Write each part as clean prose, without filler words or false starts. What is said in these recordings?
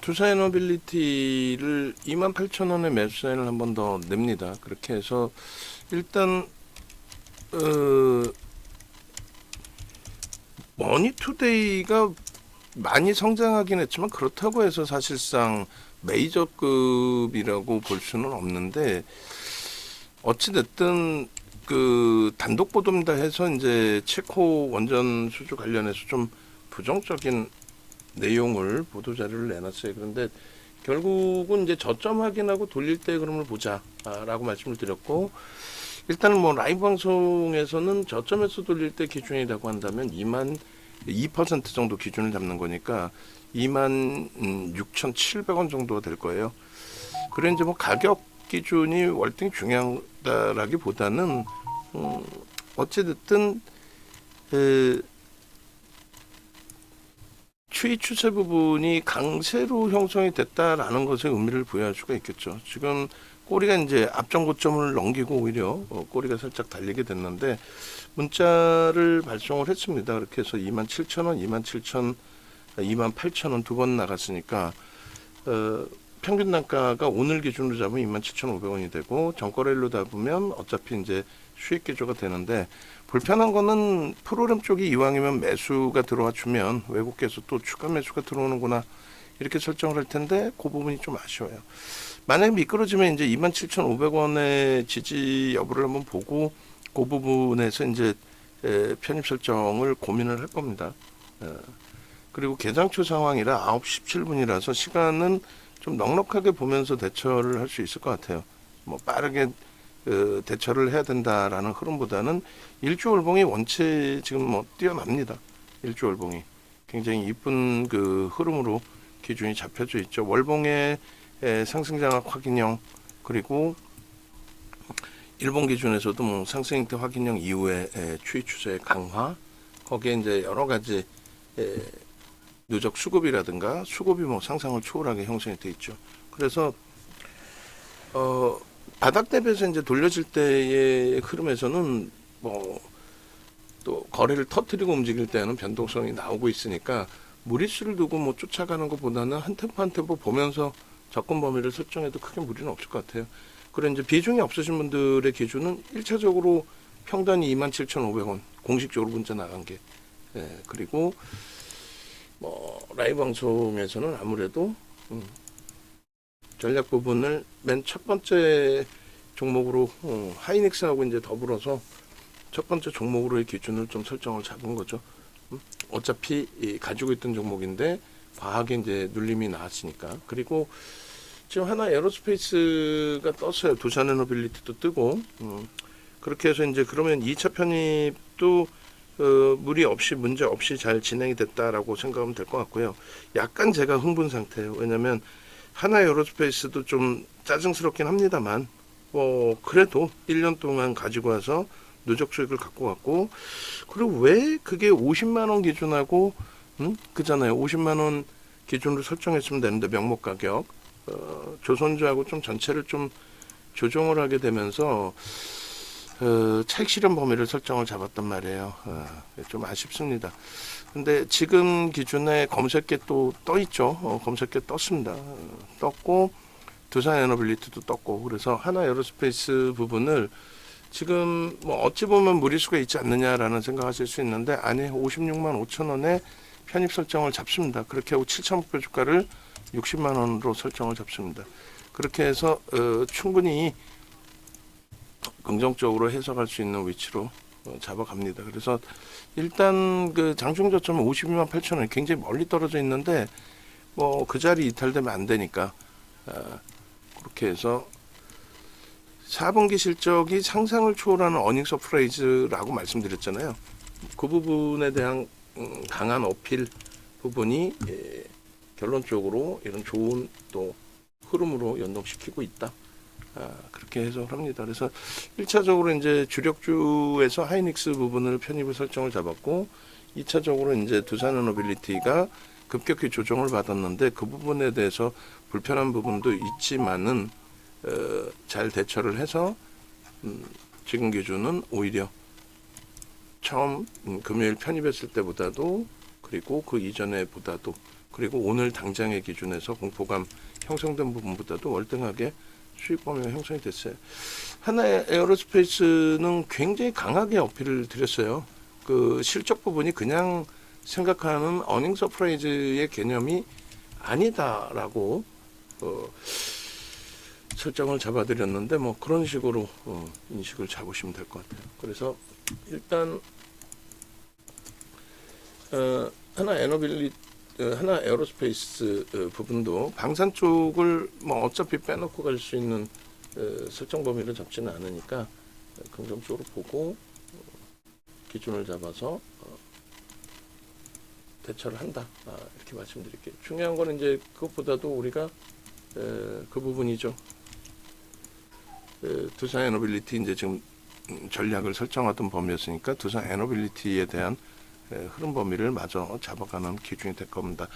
두산에너빌리티를 28,000원에 매수 사인을 한 번 더 냅니다. 그렇게 해서 일단 머니투데이가 많이 성장하긴 했지만 그렇다고 해서 사실상 메이저급이라고 볼 수는 없는데, 어찌됐든 그 단독 보도입니다 해서 이제 체코 원전 수주 관련해서 좀 부정적인 내용을 보도 자료를 내놨어요. 그런데 결국은 이제 저점 확인하고 돌릴 때 그림을 보자라고 말씀을 드렸고, 일단은 뭐 라이브 방송에서는 저점에서 돌릴 때 기준이라고 한다면 2% 정도 기준을 잡는 거니까 26,700원 정도가 될 거예요. 그래 이제 뭐 가격 기준이 월등히 중요하다라기보다는 어찌됐든 추이 추세 부분이 강세로 형성이 됐다라는 것에 의미를 부여할 수가 있겠죠. 지금 꼬리가 이제 앞전 고점을 넘기고 오히려 꼬리가 살짝 달리게 됐는데 문자를 발송을 했습니다. 그렇게 해서 27,000원, 28,000원 두 번 나갔으니까 평균 단가가 오늘 기준으로 잡으면 27,500원이 되고 정거래일로 잡으면 어차피 이제 수익 기조가 되는데, 불편한 거는 프로그램 쪽이 이왕이면 매수가 들어와 주면 외국계에서 또 추가 매수가 들어오는구나 이렇게 설정을 할 텐데 그 부분이 좀 아쉬워요. 만약에 미끄러지면 이제 27,500원의 지지 여부를 한번 보고 그 부분에서 이제 편입 설정을 고민을 할 겁니다. 그리고 개장초 상황이라 9시 17분이라서 시간은 좀 넉넉하게 보면서 대처를 할 수 있을 것 같아요. 뭐 빠르게 대처를 해야 된다라는 흐름보다는 일주월봉이 원체 지금 뭐 뛰어납니다. 일주월봉이 굉장히 이쁜 그 흐름으로 기준이 잡혀져 있죠. 월봉의 상승장악 확인형, 그리고 일본 기준에서도 뭐 상승 형태 확인형 이후에 추이 추세 강화, 거기에 이제 여러 가지 누적 수급이라든가 수급이 뭐 상상을 초월하게 형성이 돼 있죠. 그래서 바닥 대비해서 이제 돌려질 때의 흐름에서는 뭐 또 거래를 터뜨리고 움직일 때는 변동성이 나오고 있으니까 무리수를 두고 뭐 쫓아가는 것보다는 한 템포 한 템포 보면서 접근 범위를 설정해도 크게 무리는 없을 것 같아요. 그래 이제 비중이 없으신 분들의 기준은 1차적으로 평단이 27,500원 공식적으로 문자 나간 게, 그리고 뭐 라이브 방송에서는 아무래도 전략 부분을 맨 첫 번째 종목으로 하이닉스하고 이제 더불어서 첫 번째 종목으로의 기준을 좀 설정을 잡은 거죠. 어차피 가지고 있던 종목인데 과하게 이제 눌림이 나왔으니까. 그리고 지금 하나 에어로스페이스가 떴어요. 두산에너빌리티도 뜨고, 그렇게 해서 이제 그러면 2차 편입도 무리 없이 문제 없이 잘 진행이 됐다라고 생각하면 될 것 같고요. 약간 제가 흥분 상태예요. 왜냐하면 하나 에어로스페이스도 좀 짜증스럽긴 합니다만 뭐 그래도 1년 동안 가지고 와서 누적 수익을 갖고 왔고, 그리고 왜 그게 50만 원 기준하고 그잖아요. 50만 원 기준으로 설정했으면 되는데 명목 가격 조선주하고 좀 전체를 좀 조정을 하게 되면서 차익 실현 범위를 설정을 잡았단 말이에요. 좀 아쉽습니다. 근데 지금 기준에 검색계 또 떠 있죠. 검색계 떴습니다. 떴고 두산에너빌리티도 떴고, 그래서 하나 에어로스페이스 부분을 지금 뭐 어찌 보면 무리수가 있지 않느냐라는 생각하실 수 있는데, 아니 56만 5천 원에 편입 설정을 잡습니다. 그렇게 하고 7천 목표 주가를 60만 원으로 설정을 잡습니다. 그렇게 해서 충분히 긍정적으로 해석할 수 있는 위치로 잡아갑니다. 그래서 일단 그 장중 저점은 52만 8천 원, 굉장히 멀리 떨어져 있는데 뭐 그 자리 이탈되면 안 되니까 그렇게 해서 4분기 실적이 상상을 초월하는 어닝 서프라이즈라고 말씀드렸잖아요. 그 부분에 대한 강한 어필 부분이 결론적으로 이런 좋은 또 흐름으로 연동시키고 있다. 그렇게 해석을 합니다. 그래서 1차적으로 이제 주력주에서 하이닉스 부분을 편입을 설정을 잡았고, 2차적으로 이제 두산에너빌리티가 급격히 조정을 받았는데 그 부분에 대해서 불편한 부분도 있지만은 잘 대처를 해서 지금 기준은 오히려 처음 금요일 편입했을 때보다도, 그리고 그 이전에 보다도 그리고 오늘 당장의 기준에서 공포감 형성된 부분보다도 월등하게 수익 범위가 형성이 됐어요. 하나의 에어로스페이스는 굉장히 강하게 어필을 드렸어요. 그 실적 부분이 그냥 생각하는 어닝 서프라이즈의 개념이 아니다라고 설정을 잡아드렸는데 뭐 그런 식으로 인식을 잡으시면 될 것 같아요. 그래서 일단 하나 에어로스페이스 부분도 방산 쪽을 뭐 어차피 빼놓고 갈 수 있는 설정 범위를 잡지는 않으니까 긍정적으로 보고 기준을 잡아서 대처를 한다. 이렇게 말씀드릴게요. 중요한 거는 이제 그것보다도 우리가 그 부분이죠. 두산 에너빌리티 이제 지금 전략을 설정하던 범위였으니까 두산 에너빌리티에 대한 흐름 범위를 마저 잡아가는 기준이 될 겁니다.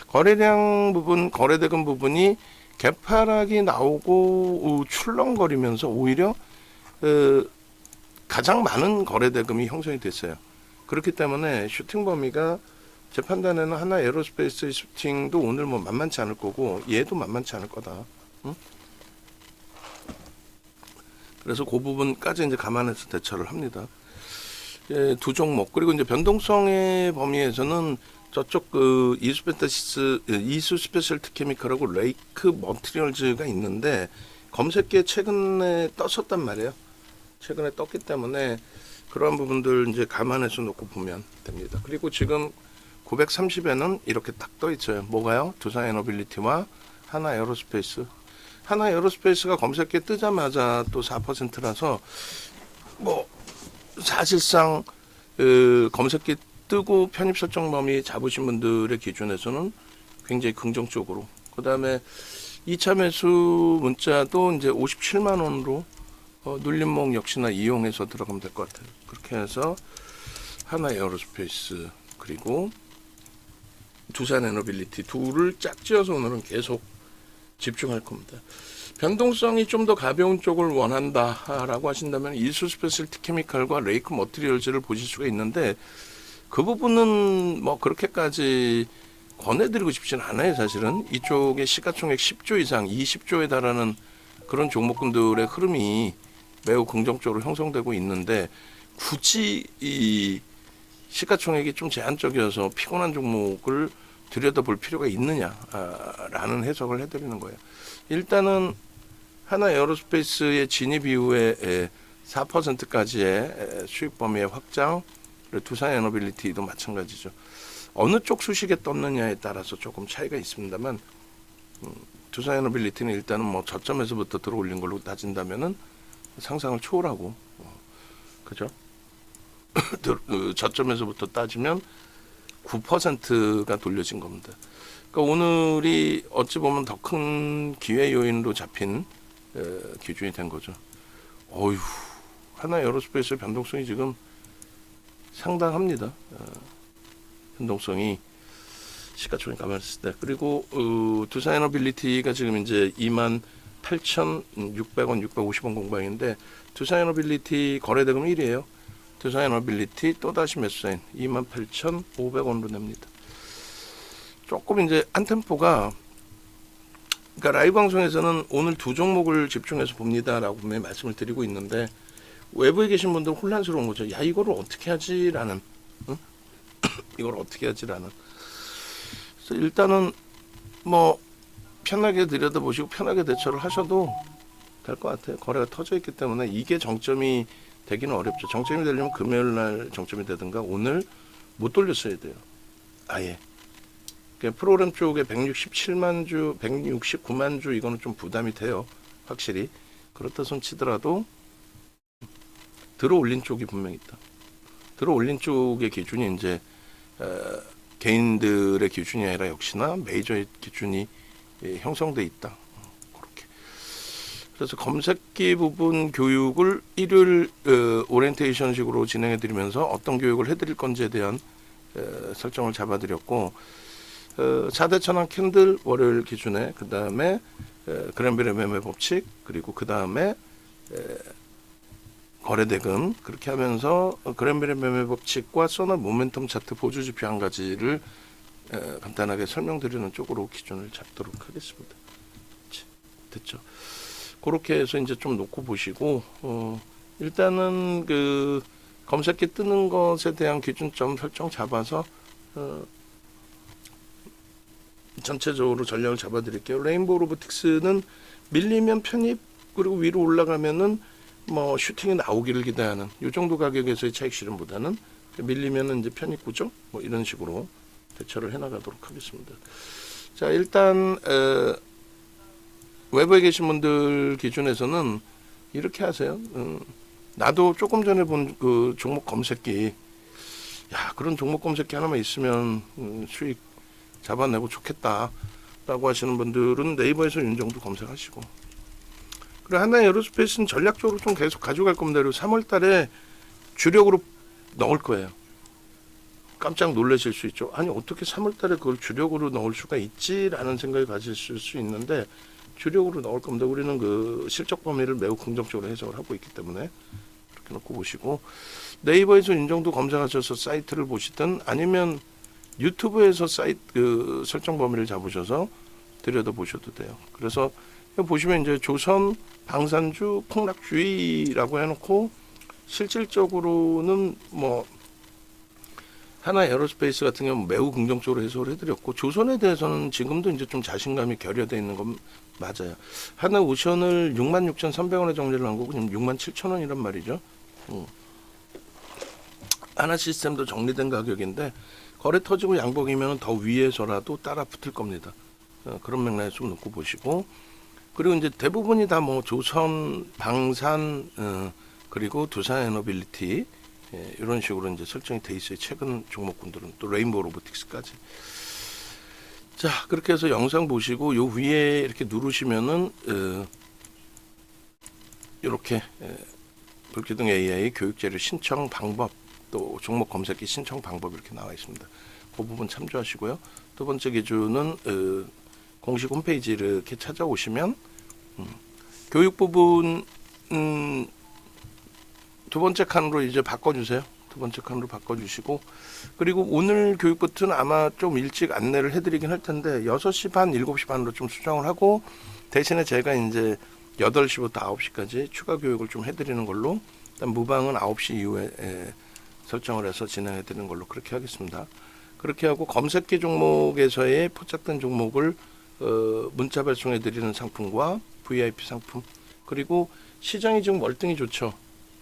거래량 부분, 거래대금 부분이 개파락이 나오고 출렁거리면서 오히려 가장 많은 거래대금이 형성이 됐어요. 그렇기 때문에 슈팅 범위가 제 판단에는 하나 에어로스페이스 슈팅도 오늘 뭐 만만치 않을 거고 얘도 만만치 않을 거다. 응? 그래서 그 부분까지 이제 감안해서 대처를 합니다. 두 종목 그리고 이제 변동성의 범위에서는 저쪽 그 이수 스페셜티 케미컬하고 레이크 머티리얼즈가 있는데 검색기에 최근에 떴었단 말이에요. 최근에 떴기 때문에 그러한 부분들 이제 감안해서 놓고 보면 됩니다. 그리고 지금 930에는 이렇게 딱 떠 있어요. 뭐가요? 두산 에너빌리티와 하나 에어로스페이스. 하나 에어로스페이스가 검색기에 뜨자마자 또 4%라서 뭐 사실상 검색기 뜨고 편입 설정 범위 잡으신 분들의 기준에서는 굉장히 긍정적으로. 그 다음에 2차 매수 문자도 이제 57만 원으로 눌림목 역시나 이용해서 들어가면 될 것 같아요. 그렇게 해서 하나 에어로스페이스 그리고 두산 에너빌리티 둘을 짝지어서 오늘은 계속 집중할 겁니다. 변동성이 좀 더 가벼운 쪽을 원한다라고 하신다면 이수 스페셜티 케미칼과 레이크 머티리얼즈를 보실 수가 있는데 그 부분은 뭐 그렇게까지 권해드리고 싶지는 않아요. 사실은 이쪽에 시가총액 10조 이상 20조에 달하는 그런 종목군들의 흐름이 매우 긍정적으로 형성되고 있는데 굳이 이 시가총액이 좀 제한적이어서 피곤한 종목을 들여다볼 필요가 있느냐라는 해석을 해드리는 거예요. 일단은 하나 에어로스페이스의 진입 이후에 4%까지의 수익 범위의 확장, 그리고 두산 에너빌리티도 마찬가지죠. 어느 쪽 수식에 떴느냐에 따라서 조금 차이가 있습니다만 두산 에너빌리티는 일단은 뭐 저점에서부터 들어올린 걸로 따진다면은 상상을 초월하고 그죠? 저점에서부터 따지면 9%가 돌려진 겁니다. 그러니까 오늘이 어찌 보면 더 큰 기회 요인으로 잡힌 기준이 된 거죠. 어휴, 하나 에어로스페이스 변동성이 지금 상당합니다. 변동성이 시가총액 감안했을 때. 그리고 두산 에너빌리티가 지금 이제 28,600원, 650원 공방인데 두산 에너빌리티 거래대금 1위에요. 두산 에너빌리티 또다시 매수사인 28,500원으로 냅니다. 조금 이제 한 템포가 그러니까 라이브 방송에서는 오늘 두 종목을 집중해서 봅니다라고 분명히 말씀을 드리고 있는데 외부에 계신 분들은 혼란스러운 거죠. 야 이거를 어떻게 하지라는 응? 이걸 어떻게 하지라는. 그래서 일단은 뭐 편하게 들여다보시고 편하게 대처를 하셔도 될 것 같아요. 거래가 터져 있기 때문에 이게 정점이 되기는 어렵죠. 정점이 되려면 금요일 날 정점이 되든가 오늘 못 돌렸어야 돼요. 아예. 프로그램 쪽에 167만 주, 169만 주 이거는 좀 부담이 돼요. 확실히. 그렇다 손 치더라도 들어올린 쪽이 분명히 있다. 들어올린 쪽의 기준이 이제 개인들의 기준이 아니라 역시나 메이저의 기준이 형성돼 있다. 그렇게. 그래서 검색기 부분 교육을 일요일 오리엔테이션식으로 진행해 드리면서 어떤 교육을 해드릴 건지에 대한 설정을 잡아드렸고 4대 천왕 캔들 월요일 기준에 그 다음에 그랜벨의 매매 법칙 그리고 그 다음에 거래대금 그렇게 하면서 그랜벨의 매매 법칙과 소나 모멘텀 차트 보조 지표 한 가지를 간단하게 설명드리는 쪽으로 기준을 잡도록 하겠습니다. 됐죠? 그렇게 해서 이제 좀 놓고 보시고 일단은 그 검색기 뜨는 것에 대한 기준점 설정 잡아서 전체적으로 전략을 잡아드릴게요. 레인보우 로보틱스는 밀리면 편입, 그리고 위로 올라가면은 뭐 슈팅이 나오기를 기대하는 이 정도 가격에서의 차익 실현보다는 밀리면은 이제 편입 구조 뭐 이런 식으로 대처를 해나가도록 하겠습니다. 자, 일단 외부에 계신 분들 기준에서는 이렇게 하세요. 나도 조금 전에 본 그 종목 검색기, 야, 그런 종목 검색기 하나만 있으면 수익 잡아내고 좋겠다라고 하시는 분들은 네이버에서 윤정도 검색하시고, 그리고 하나 에어로스페이스는 전략적으로 좀 계속 가져갈 겁니다. 그리고 3월달에 주력으로 넣을 거예요. 깜짝 놀라실 수 있죠. 아니, 어떻게 3월달에 그걸 주력으로 넣을 수가 있지라는 생각이 가지실 수 있는데, 주력으로 넣을 겁니다. 우리는 그 실적 범위를 매우 긍정적으로 해석을 하고 있기 때문에 이렇게 놓고 보시고, 네이버에서 윤정도 검색하셔서 사이트를 보시든 아니면 유튜브에서 사이트 그 설정 범위를 잡으셔서 들여다 보셔도 돼요. 그래서 보시면 이제 조선 방산주 폭락주의라고 해놓고, 실질적으로는 뭐 하나 에어로스페이스 같은 경우는 매우 긍정적으로 해석을 해드렸고, 조선에 대해서는 지금도 이제 좀 자신감이 결여되어 있는 건 맞아요. 하나 오션을 66,300원에 정리를 한 거고 지금 67,000원이란 말이죠. 하나 시스템도 정리된 가격인데 거래 터지고 양봉이면 더 위에서라도 따라 붙을 겁니다. 그런 맥락에 좀 놓고 보시고, 그리고 이제 대부분이 다 뭐 조선, 방산, 그리고 두산 에너빌리티, 이런 식으로 이제 설정이 돼 있어요. 최근 종목군들은 또 레인보우 로보틱스까지. 자, 그렇게 해서 영상 보시고 요 위에 이렇게 누르시면은 이렇게 불기둥 AI 교육재료 신청 방법, 또 종목 검색기 신청 방법 이렇게 나와 있습니다. 그 부분 참조하시고요. 두 번째 기준은 공식 홈페이지 이렇게 찾아오시면 교육 부분 두 번째 칸으로 이제 바꿔주세요. 두 번째 칸으로 바꿔주시고, 그리고 오늘 교육 버튼 아마 좀 일찍 안내를 해드리긴 할 텐데 6시 반, 7시 반으로 좀 수정을 하고, 대신에 제가 이제 8시부터 9시까지 추가 교육을 좀 해드리는 걸로, 일단 무방은 9시 이후에 설정을 해서 진행해드리는 걸로 그렇게 하겠습니다. 그렇게 하고 검색기 종목에서의 포착된 종목을 문자 발송해드리는 상품과 VIP 상품, 그리고 시장이 지금 월등히 좋죠.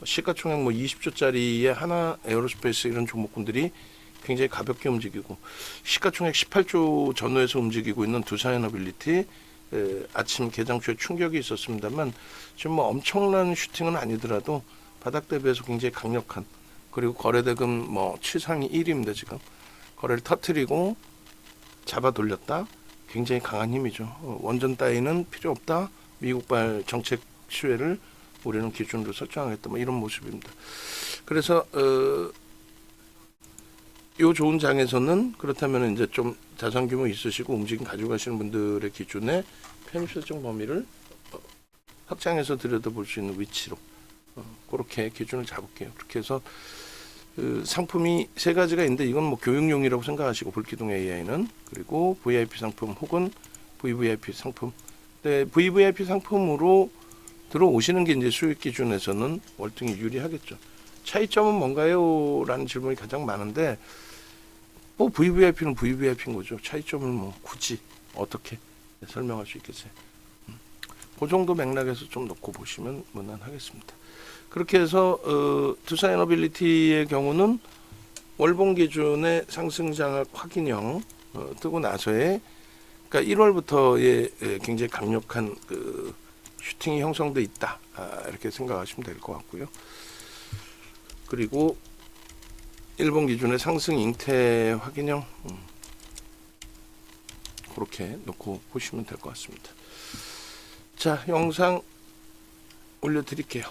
시가총액 뭐 20조짜리의 하나 에어로스페이스 이런 종목군들이 굉장히 가볍게 움직이고, 시가총액 18조 전후에서 움직이고 있는 두산에너빌리티 아침 개장주에 충격이 있었습니다만 지금 뭐 엄청난 슈팅은 아니더라도 바닥 대비해서 굉장히 강력한, 그리고 거래대금 뭐 최상위 1위입니다. 지금 거래를 터트리고 잡아 돌렸다. 굉장히 강한 힘이죠. 원전 따위는 필요 없다. 미국발 정책 수혜를 우리는 기준으로 설정하겠다. 뭐 이런 모습입니다. 그래서 요 좋은 장에서는 그렇다면 이제 좀 자산 규모 있으시고 움직임 가지고 가시는 분들의 기준에 편입 설정 범위를 확장해서 들여다볼 수 있는 위치로 그렇게 기준을 잡을게요. 그렇게 해서 상품이 세 가지가 있는데, 이건 뭐 교육용이라고 생각하시고, 불기둥 AI는, 그리고 VIP 상품 혹은 VVIP 상품. 근데 VVIP 상품으로 들어오시는 게 이제 수익 기준에서는 월등히 유리하겠죠. 차이점은 뭔가요? 라는 질문이 가장 많은데, 뭐 VVIP는 VVIP인 거죠. 차이점을 뭐 굳이 어떻게 설명할 수 있겠어요. 그 정도 맥락에서 좀 놓고 보시면 무난하겠습니다. 그렇게 해서 두산에너빌리티의 경우는 월봉 기준의 상승 장악 확인형 뜨고 나서의, 그러니까 1월부터의 굉장히 강력한 그 슈팅이 형성돼 있다, 이렇게 생각하시면 될 것 같고요. 그리고 일본 기준의 상승 잉태 확인형, 그렇게 놓고 보시면 될 것 같습니다. 자, 영상 올려드릴게요.